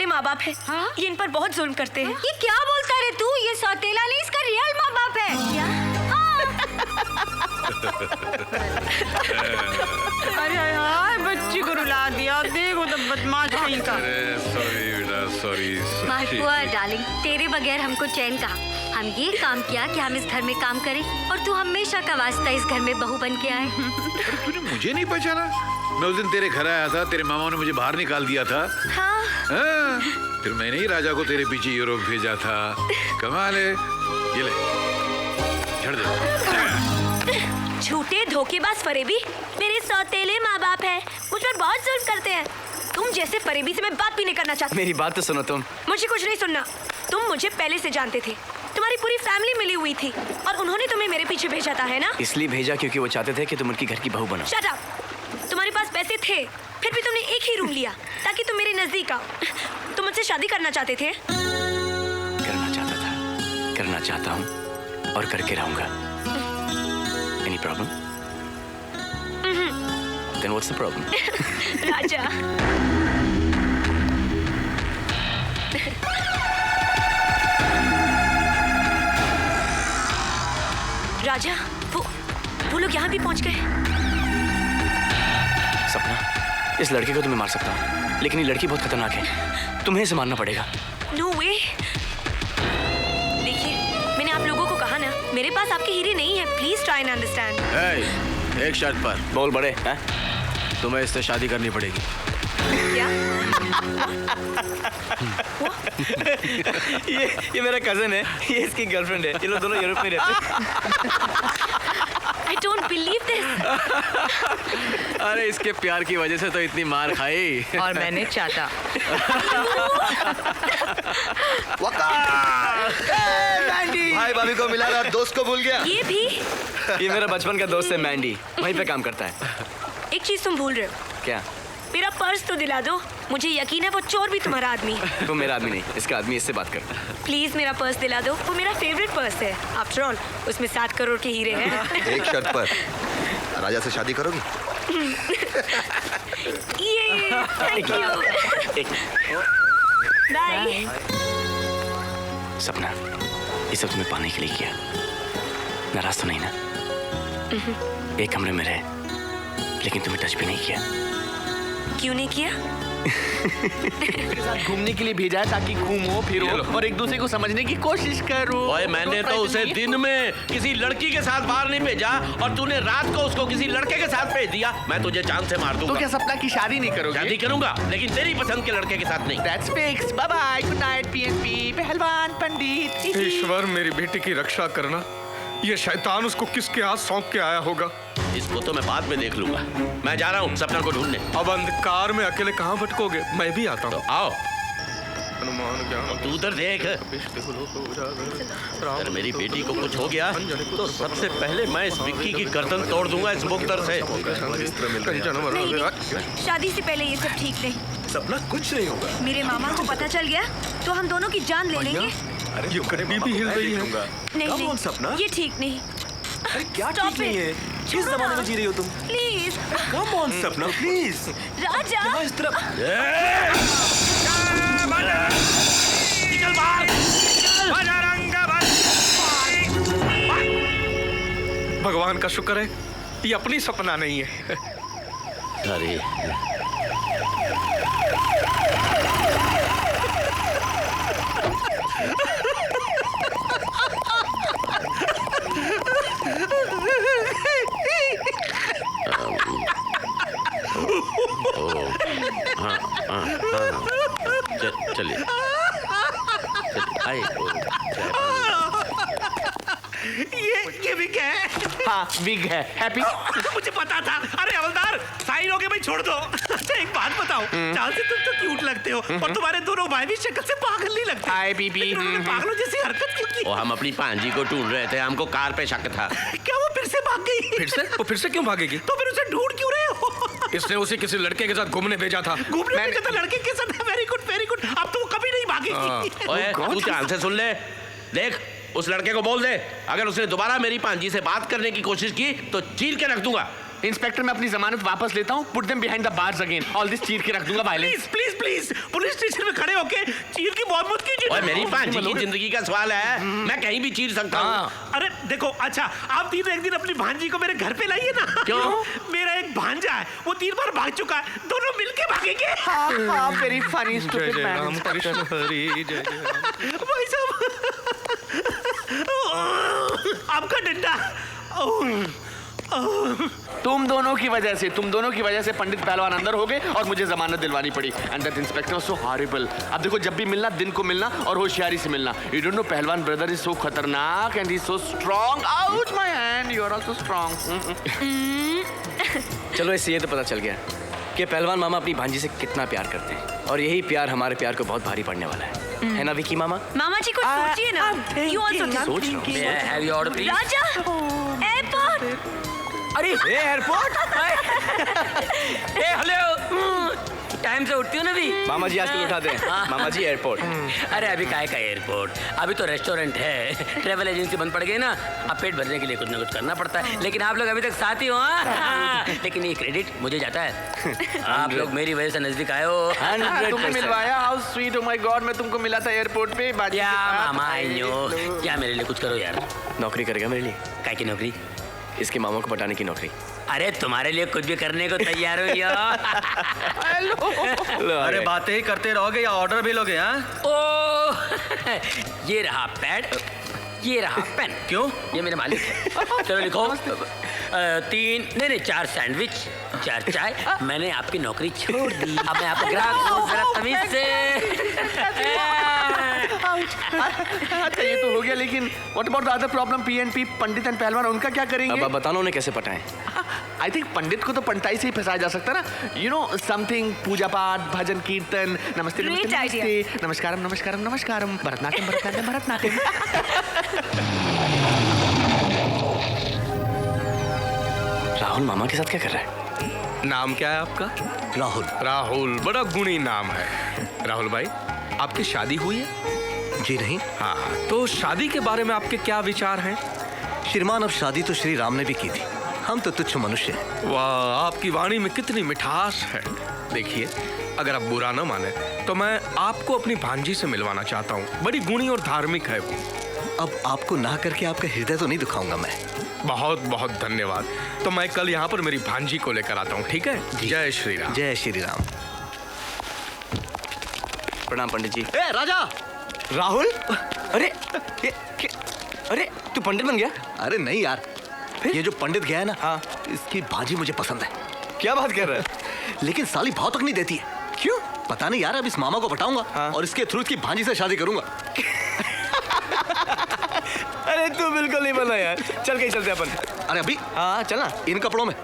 माँ बाप है। हाँ? ये इन पर बहुत जुल्म करते हैं। ये क्या बोलता रे तू? ये सौतेला नहीं, इसका रियल माँ बाप है। क्या? अरे यार बच्ची को रुला दिया, देखो तो बदमाश कहीं का। सॉरी बेटा, सॉरी। माय पुअर डार्लिंग, तेरे बगैर हमको चैन कहा। हम ये काम किया कि हम इस घर में काम करें और तू हमेशा का वास्ता इस घर में बहू बन के आए। तूने मुझे नहीं पहचाना? मैं उस दिन तेरे घर आया था, तेरे मामा ने मुझे बाहर निकाल दिया था। हाँ। हाँ? फिर मैंने ही राजा को तेरे पीछे यूरोप भेजा था। कमाल है। ये ले, छड़ दे। झूठे धोखेबाज फरेबी मेरे सौतेले माँ बाप है, मुझ पर बहुत जुल्म करते हैं। तुम जैसे फरेबी से मैं बात भी नहीं करना चाहती। मेरी बात तो सुनो तुम। मुझे कुछ नहीं सुनना। तुम मुझे पहले से जानते थे, तुम्हारी पूरी फैमिली मिली हुई थी और उन्होंने तुम्हें मेरे पीछे भेजा था, है ना? इसलिए भेजा क्योंकि वो चाहते थे कि तुम उनकी घर की बहू बनो। Shut up. तुम्हारे पास पैसे थे, फिर भी तुमने एक ही रूम लिया ताकि तुम मेरे नजदीक आओ। तुम मुझसे शादी करना चाहते थे? करना चाहता था, करना चाहता हूँ और करके रहूंगा। Any problem? Then what's the problem? राजा। राजा, वो लोग यहाँ भी पहुँच गए। सपना, इस लड़के को तुम्हें मार सकता हूँ, लेकिन ये लड़की बहुत खतरनाक है। तुम्हें इसे मारना पड़ेगा। No way। देखिए, मैंने आप लोगों को कहा ना, मेरे पास आपके हीरे नहीं है। Please try and understand. एक शर्त पर। बोल बड़े। हैं? तुम्हें इससे शादी करनी पड़ेगी। क्या? ये मेरा कजन है, ये इसकी गर्लफ्रेंड है। ये लोग दोनों यूरोप में रहते हैं। I don't believe this। अरे इसके प्यार की वजह से तो इतनी मार खाई। और मैंने चाहता। भाई भाभी को मिला और दोस्त को भूल गया। ये भी? ये मेरा बचपन का दोस्त है मैंडी, वहीं पे काम करता है। एक चीज तुम भूल रहे हो। क्या? मेरा पर्स तो दिला दो। मुझे यकीन है वो चोर भी तुम्हारा आदमी है। तुम मेरा आदमी नहीं, इसका आदमी इससे बात करता है। प्लीज मेरा पर्स दिला दो, वो मेरा फेवरेट पर्स है। आफ्टर ऑल उसमें 7 करोड़ के हीरे हैं। एक शर्त पर, राजा से शादी करोगी? ये थैंक यू। बाय। सपना, ये सब तुम्हें पाने के लिए किया। नाराज तो नहीं ना? एक कमरे में रहे, लेकिन तुम्हें टच भी नहीं किया। क्यों नहीं किया? मेरे साथ घूमने के लिए भेजा है ताकि घूमो फिरो और एक दूसरे को समझने की कोशिश करो। ओए मैंने तो उसे दिन में किसी लड़की के साथ बाहर नहीं भेजा और तूने रात को उसको किसी लड़के के साथ भेज दिया। मैं तुझे चांद से मार दूंगा। तो क्या सपना की शादी नहीं करोगे? शादी करूंगा, लेकिन तेरी पसंद के लड़के के साथ नहीं। That's fixed. Bye bye. Good night, PNP. पहलवान पंडित। ईश्वर, मेरी बेटी की रक्षा करना। ये शैतान उसको किसके हाथ सौंप के आया होगा? इसको तो मैं बाद में देख लूंगा। मैं जा रहा हूँ सपना को ढूंढने। अब अंधकार में अकेले कहाँ भटकोगे? मैं भी आता हूँ। आओ। हनुमान ज्ञान तू उधर देख। अगर मेरी बेटी को कुछ हो गया तो सबसे पहले मैं इस विक्की की गर्दन तोड़ दूंगा इस मुक्तर से। नहीं, शादी से पहले ये सब ठीक नहीं। सपना कुछ नहीं होगा। मेरे मामा को पता चल गया तो हम दोनों की जान ले लेंगे। अरे ये करीबी भी हिल रही है। नहीं, सपना? ये ठीक नहीं। अरे क्या Stop ठीक नहीं है? it. किस जमाने में जी रही हो तुम? प्लीज। कम ऑन सपना, प्लीज। राजा। यहाँ इस तरफ। निकल बाहर। भगवान का शुक्र है, ये अपनी सपना नहीं है। अरे चलिए आए। ये विग है। हाँ विग है। हैप्पी? मुझे पता था। अरे हवलदार, साइन हो गए भाई, छोड़ दो। अच्छा एक बात बताओ, चाल से तुम तो क्यूट लगते हो और तुम्हारे दोनों भाई भी शक्ल से पागल नहीं लगते। हाय बीबी। पागलों जैसी हरकत क्यों की? हम अपनी भांजी को ढूंढ रहे थे, हमको कार पे शक था। क्या वो फिर से भाग गई? फिर से? वो फिर से क्यों भागेगी? तो फिर उसे ढूंढ क्यों रहे हो? इसने उसे किसी लड़के के साथ घूमने भेजा था। घूमने भेजा था लड़के के साथ? Very good very good. अब तो वो कभी नहीं भागेगी। ओए तू ध्यान से सुन ले। देख, उस लड़के को बोल दे, अगर उसने दोबारा मेरी भांजी से बात करने की कोशिश की तो चीर के रख दूंगा। इंस्पेक्टर मैं अपनी जमानत वापस लेता हूँ. Put them behind the bars again. All this चीर के रख दूंगा violence. Please please please police station में खड़े होके चीर की बहुत मत कीजिए. और मेरी भांजी की जिंदगी का सवाल है, मैं कहीं भी चीर सकता हूँ. अरे देखो, अच्छा आप तीनों एक दिन अपनी भांजी को मेरे घर पे लाइए ना. क्यों? मेरा एक भांजा है, वो 3 बार भाग चुका है, दोनों मिलके भागेंगे. हाँ, very funny, जय stupid जय man. राम कृष्ण हरि जय जय राम. भाई साहब, आपका डंडा. तुम दोनों की वजह से पंडित पहलवान अंदर हो गए और मुझे जमानत दिलवानी पड़ी. And that inspector so horrible. अब देखो, जब भी मिलना दिन को मिलना और होशियारी से मिलना. यू डोंट नो पहलवान ब्रदर इज सो खतरनाक and he is so strong. Out my hand, you are also strong. चलो इससे ये तो पता चल गया कि पहलवान मामा अपनी भांजी से कितना प्यार करते हैं और यही प्यार हमारे प्यार को बहुत भारी पड़ने वाला है ना विकी मामा? मामा जी कुछ सोचिए ना. You also think. सोच रहा हूँ. May I have your order, please? Raja, airport. अरे एयरपोर्ट. ए हेलो, टाइम से उठती हो ना भी. मामा जी आजकल उठा दें. मामा जी एयरपोर्ट. अरे अभी काहे का एयरपोर्ट, अभी तो रेस्टोरेंट है. ट्रेवल एजेंसी बंद पड़ गई ना, अब पेट भरने के लिए कुछ ना कुछ करना पड़ता है. लेकिन आप लोग अभी तक साथ ही हो. लेकिन ये क्रेडिट मुझे जाता है. आप लोग मेरी वजह से नजदीक आए हो. तुमने मिलवाया. How sweet. Oh my god, मैं तुमको मिला था एयरपोर्ट पे. क्या मामा, आई नो. क्या मेरे लिए कुछ करो यार. नौकरी करेगा मेरे लिए? काय की नौकरी? इसके मामा को पटाने की नौकरी. अरे तुम्हारे लिए कुछ भी करने को तैयार हो यार. अरे बातें ही करते रहोगे या ऑर्डर भी लोगे? हाँ, ओ ये रहा पैड, ये रहा पेन. क्यों? ये मेरे मालिक है. चलो लिखो. 4 सैंडविच, 4 चाय. मैंने आपकी नौकरी छोड़ दी. अब मैं आपको ग्राहक हूँ, जरा तमीज से. अच्छा, ये तो हो गया, लेकिन what about the other problem? PNP, Pandit and पहलवान, उनका क्या करेंगे? अब आप बताना उन्हें कैसे पटाएं. आई थिंक पंडित को तो पंटाई से ही फंसाया जा सकता है ना. यू नो समथिंग, पूजा पाठ, भजन कीर्तन. नमस्ते Great नमस्ते idea. नमस्ते, नमस्कारम नमस्कारम नमस्कारम. भरतनाट्यम भरतनाट्यम भरतनाट्यम. राहुल मामा के साथ क्या कर रहा है? नाम क्या है आपका? राहुल. राहुल बड़ा गुणी नाम है. राहुल भाई, आपकी शादी हुई है? जी नहीं हाँ, तो शादी के बारे में आपके क्या विचार हैं? श्रीमान, अब शादी तो श्री राम ने भी की थी. हम तो तुच्छ मनुष्य हैं. वाह, आपकी वाणी में कितनी मिठास है. देखिए, अगर आप बुरा न माने तो मैं आपको अपनी भांजी से मिलवाना चाहता हूँ. बड़ी गुणी और धार्मिक है वो. अब आपको ना करके आपका हृदय तो नहीं दुखाऊंगा मैं. बहुत बहुत धन्यवाद. तो मैं कल यहाँ पर मेरी भांजी को लेकर आता हूँ. ठीक है? जय श्री राम. जय श्री राम. प्रणाम पंडित जी. ए राजा, राहुल. अरे अरे तू पंडित बन गया? अरे नहीं यार, ये जो पंडित गया है ना, हाँ, इसकी भांजी मुझे पसंद है. क्या बात कर रहा है? लेकिन साली भाव तक नहीं देती है. क्यों पता नहीं यार. अब इस मामा को पटाऊंगा, हाँ, और इसके थ्रू इसकी भांजी से शादी करूंगा. अरे तू बिल्कुल नहीं बना यार. चल कहीं चलते अपन. अरे अभी? हाँ चलना. इन कपड़ों में